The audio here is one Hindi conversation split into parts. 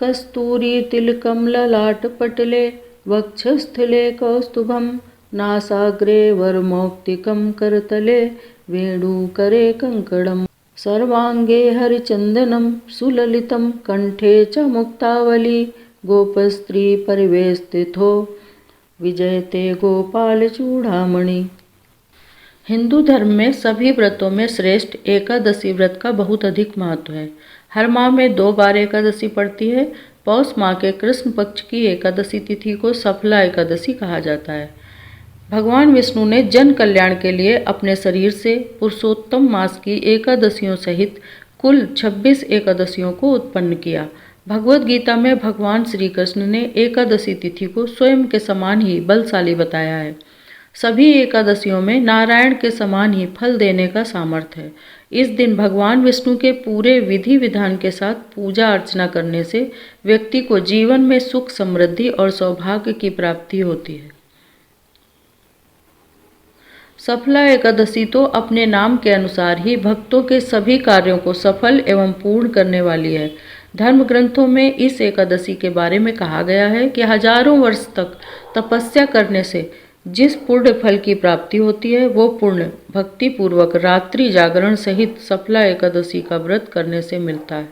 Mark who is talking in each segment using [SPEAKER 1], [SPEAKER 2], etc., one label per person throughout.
[SPEAKER 1] कस्तूरी तिलकं ललाटपटले वक्षस्थले कौस्तुभं नासाग्रे वरमौक्तिकं करतले वेणुकरे कङ्कणम् सर्वांगे हरिचन्दनं सुललितं कंठे च मुक्तावली गोपस्त्री परिवेष्टितो विजयते गोपाल चूड़ामणि। हिंदू धर्म में सभी व्रतों में श्रेष्ठ एकादशी व्रत का बहुत अधिक महत्व है। हर माह में 2 बार एकादशी पड़ती है। पौष माह के कृष्ण पक्ष की एकादशी तिथि को सफला एकादशी कहा जाता है। भगवान विष्णु ने जन कल्याण के लिए अपने शरीर से पुरुषोत्तम मास की एकादशियों सहित कुल 26 एकादशियों को उत्पन्न किया। भगवद गीता में भगवान श्री कृष्ण ने एकादशी तिथि को स्वयं के समान ही बलशाली बताया है। सभी एकादशियों में नारायण के समान ही फल देने का सामर्थ्य है। इस दिन भगवान विष्णु के पूरे विधि विधान के साथ पूजा अर्चना करने से व्यक्ति को जीवन में सुख, समृद्धि और सौभाग्य की प्राप्ति होती है। सफला एकादशी तो अपने नाम के अनुसार ही भक्तों के सभी कार्यों को सफल एवं पूर्ण करने वाली है। धर्म ग्रंथों में इस एकादशी के बारे में कहा गया है कि हजारों वर्ष तक तपस्या करने से जिस पुण्य फल की प्राप्ति होती है वो पुण्य भक्ति पूर्वक रात्रि जागरण सहित सफला एकादशी का व्रत करने से मिलता है।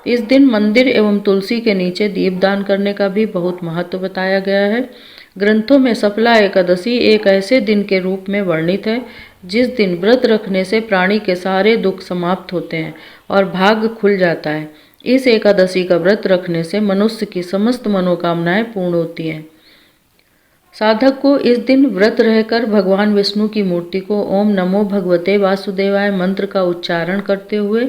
[SPEAKER 1] इस दिन मंदिर एवं तुलसी के नीचे दीपदान करने का भी बहुत महत्व बताया गया है। ग्रंथों में सफला एकादशी एक ऐसे दिन के रूप में वर्णित है जिस दिन व्रत रखने से प्राणी के सारे दुख समाप्त होते हैं और भाग्य खुल जाता है। इस एकादशी का व्रत रखने से मनुष्य की समस्त मनोकामनाएं पूर्ण होती हैं। साधक को इस दिन व्रत रहकर भगवान विष्णु की मूर्ति को ओम नमो भगवते वासुदेवाय मंत्र का उच्चारण करते हुए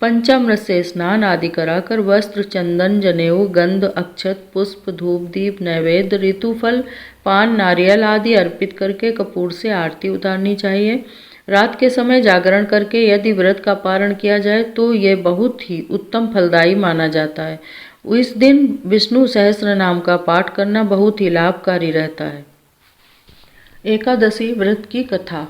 [SPEAKER 1] पंचामृत से स्नान आदि कराकर वस्त्र, चंदन, जनेऊ, गंध, अक्षत, पुष्प, धूप, दीप, नैवेद्य, ऋतुफल, पान, नारियल आदि अर्पित करके कपूर से आरती उतारनी चाहिए। रात के समय जागरण करके यदि व्रत का पारण किया जाए तो ये बहुत ही उत्तम फलदायी माना जाता है। इस दिन विष्णु सहस्त्र नाम का पाठ करना बहुत ही लाभकारी रहता है। एकादशी व्रत की कथा।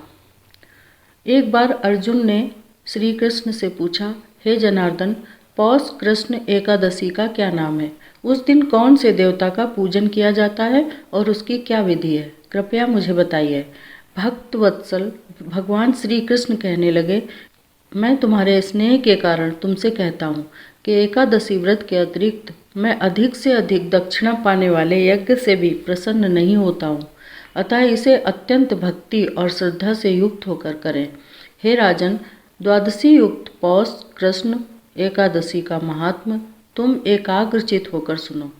[SPEAKER 1] एक बार अर्जुन ने श्री कृष्ण से पूछा, हे जनार्दन, पौष कृष्ण एकादशी का क्या नाम है? उस दिन कौन से देवता का पूजन किया जाता है और उसकी क्या विधि है? कृपया मुझे बताइए। भक्त वत्सल भगवान श्री कृष्ण कहने लगे, मैं तुम्हारे स्नेह के कारण तुमसे कहता हूँ कि एकादशी व्रत के अतिरिक्त मैं अधिक से अधिक दक्षिणा पाने वाले यज्ञ से भी प्रसन्न नहीं होता हूँ। अतः इसे अत्यंत भक्ति और श्रद्धा से युक्त होकर करें। हे राजन, द्वादशी युक्त पौष कृष्ण एकादशी का महात्म तुम एकाग्रचित होकर सुनो।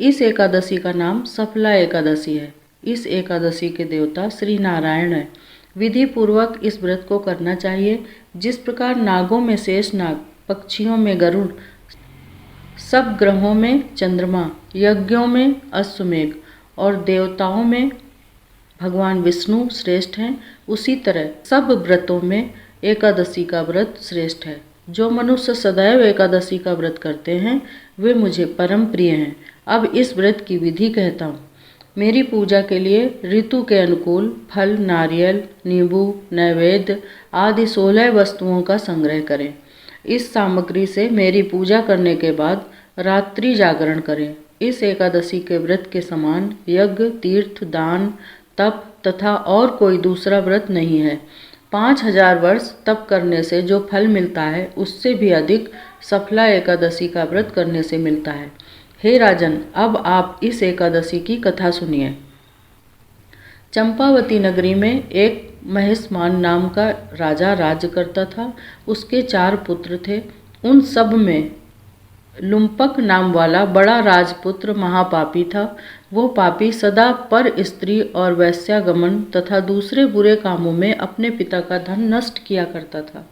[SPEAKER 1] इस एकादशी का नाम सफला एकादशी है। इस एकादशी के देवता श्री नारायण है। विधि पूर्वक इस व्रत को करना चाहिए। जिस प्रकार नागों में शेष नाग, पक्षियों में गरुड़, सब ग्रहों में चंद्रमा, यज्ञों में अश्वमेघ और देवताओं में भगवान विष्णु श्रेष्ठ हैं, उसी तरह सब व्रतों में एकादशी का व्रत श्रेष्ठ है। जो मनुष्य सदैव एकादशी का व्रत करते हैं वे मुझे परम प्रिय हैं। अब इस व्रत की विधि कहता हूँ। मेरी पूजा के लिए ऋतु के अनुकूल फल, नारियल, नींबू, नैवेद्य आदि 16 वस्तुओं का संग्रह करें। इस सामग्री से मेरी पूजा करने के बाद रात्रि जागरण करें। इस एकादशी के व्रत के समान यज्ञ, तीर्थ, दान, तप तथा और कोई दूसरा व्रत नहीं है। 5000 वर्ष तप करने से जो फल मिलता है उससे भी अधिक सफला एकादशी का व्रत करने से मिलता है। हे राजन, अब आप इस एकादशी की कथा सुनिए। चंपावती नगरी में एक महेशमान नाम का राजा राज्य करता था। उसके 4 पुत्र थे। उन सब में लुम्पक नाम वाला बड़ा राजपुत्र महापापी था। वो पापी सदा पर स्त्री और वैश्यागमन तथा दूसरे बुरे कामों में अपने पिता का धन नष्ट किया करता था।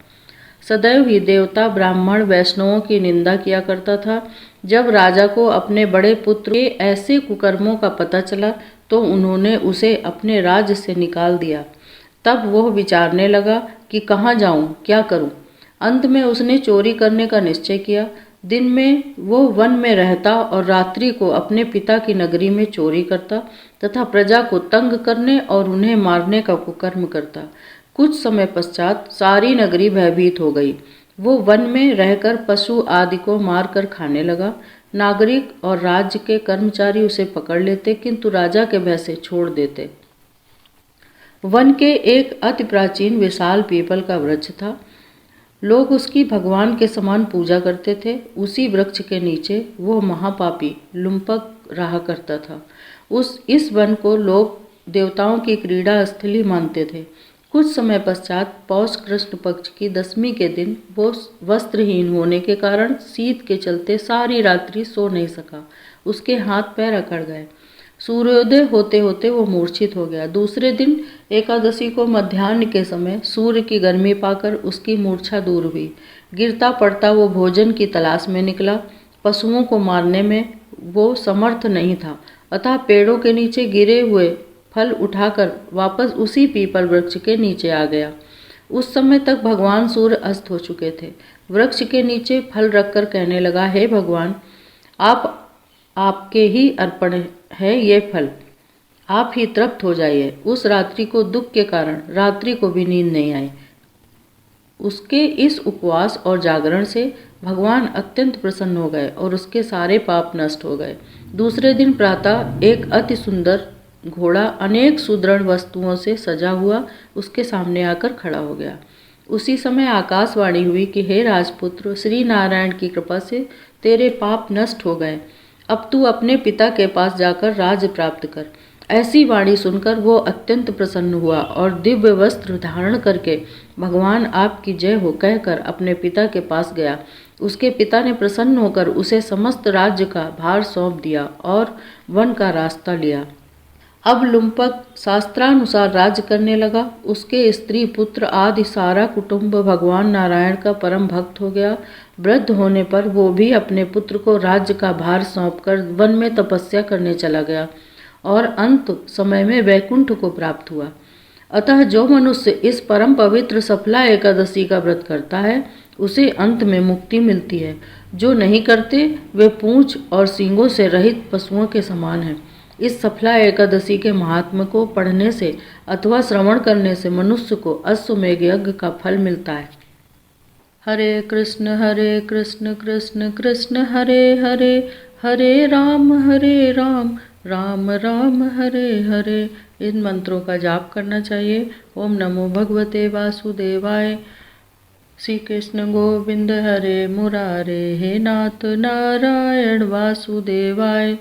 [SPEAKER 1] सदैव ही देवता, ब्राह्मण, वैष्णवों की निंदा किया करता था। जब राजा को अपने बड़े पुत्र के ऐसे कुकर्मों का पता चला तो उन्होंने उसे अपने राज्य से निकाल दिया। तब वह विचारने लगा कि कहाँ जाऊं, क्या करूं। अंत में उसने चोरी करने का निश्चय किया। दिन में वो वन में रहता और रात्रि को अपने पिता की नगरी में चोरी करता तथा प्रजा को तंग करने और उन्हें मारने का कुकर्म करता। कुछ समय पश्चात सारी नगरी भयभीत हो गई। वो वन में रहकर पशु आदि को मारकर खाने लगा। नागरिक और राज्य के कर्मचारी उसे पकड़ लेते, किंतु राजा के भय से छोड़ देते। वन के एक अति प्राचीन विशाल पीपल का वृक्ष था। लोग उसकी भगवान के समान पूजा करते थे। उसी वृक्ष के नीचे वो महापापी लुम्पक रहा करता था। इस वन को लोग देवताओं की क्रीड़ा स्थली मानते थे। कुछ समय पश्चात पौष कृष्ण पक्ष की 10वीं के दिन वो वस्त्रहीन होने के कारण शीत के चलते सारी रात्रि सो नहीं सका। उसके हाथ पैर अकड़ गए। सूर्योदय होते होते वो मूर्छित हो गया। दूसरे दिन एकादशी को मध्याह्न के समय सूर्य की गर्मी पाकर उसकी मूर्छा दूर हुई। गिरता पड़ता वो भोजन की तलाश में निकला। पशुओं को मारने में वो समर्थ नहीं था, अतः पेड़ों के नीचे गिरे हुए फल उठाकर वापस उसी पीपल वृक्ष के नीचे आ गया। उस समय तक भगवान सूर्य अस्त हो चुके थे। वृक्ष के नीचे फल रखकर कहने लगा, हे भगवान, आपके ही अर्पण है ये फल, आप ही तृप्त हो जाइए। उस रात्रि को दुख के कारण रात्रि को भी नींद नहीं आई। उसके इस उपवास और जागरण से भगवान अत्यंत प्रसन्न हो गए और उसके सारे पाप नष्ट हो गए। दूसरे दिन प्रातः एक अति सुंदर घोड़ा अनेक सुदृढ़ वस्तुओं से सजा हुआ उसके सामने आकर खड़ा हो गया। उसी समय आकाशवाणी हुई कि हे राजपुत्र, श्री नारायण की कृपा से तेरे पाप नष्ट हो गए। अब तू अपने पिता के पास जाकर राज्य प्राप्त कर। ऐसी वाणी सुनकर वो अत्यंत प्रसन्न हुआ और दिव्य वस्त्र धारण करके भगवान आपकी जय हो कहकर अपने पिता के पास गया। उसके पिता ने प्रसन्न होकर उसे समस्त राज्य का भार सौंप दिया और वन का रास्ता लिया। अब लुम्पक शास्त्रानुसार राज्य करने लगा। उसके स्त्री पुत्र आदि सारा कुटुंब भगवान नारायण का परम भक्त हो गया। वृद्ध होने पर वो भी अपने पुत्र को राज्य का भार सौंपकर वन में तपस्या करने चला गया और अंत समय में वैकुंठ को प्राप्त हुआ। अतः जो मनुष्य इस परम पवित्र सफला एकादशी का व्रत करता है उसे अंत में मुक्ति मिलती है। जो नहीं करते वे पूंछ और सींगों से रहित पशुओं के समान हैं। इस सफला एकादशी के महात्म्य को पढ़ने से अथवा श्रवण करने से मनुष्य को अश्वमेघ यज्ञ का फल मिलता है। हरे कृष्ण कृष्ण कृष्ण हरे हरे, हरे राम राम राम हरे हरे। इन मंत्रों का जाप करना चाहिए। ओम नमो भगवते वासुदेवाय। श्री कृष्ण गोविंद हरे मुरारे, हे नाथ नारायण वासुदेवाय।